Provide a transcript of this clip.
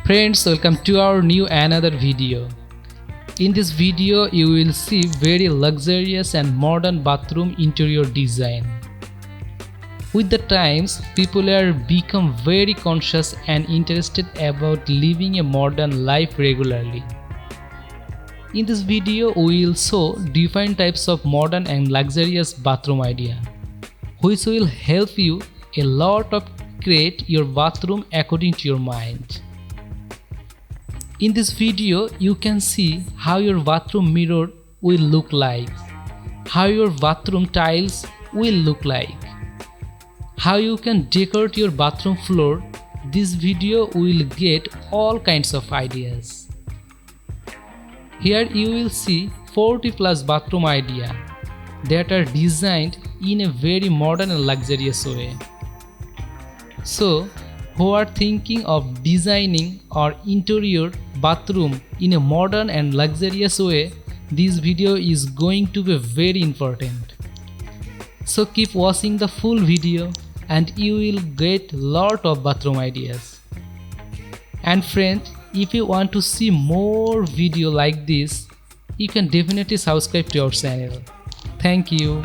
Friends, welcome to our new another video. In this video you will see very luxurious and modern bathroom interior design. With the times, people are become very conscious and interested about living a modern life regularly. In this video we will show different types of modern and luxurious bathroom idea, which will help you a lot of create your bathroom according to your mind. In this video, you can see how your bathroom mirror will look like, how your bathroom tiles will look like, how you can decorate your bathroom floor. This video will get all kinds of ideas. Here you will see 40 plus bathroom idea that are designed in a very modern and luxurious way. So, who are thinking of designing or interior bathroom in a modern and luxurious way, this video is going to be very important. So keep watching the full video and you will get lot of bathroom ideas. And friends, if you want to see more video like this, you can definitely subscribe to our channel. Thank you.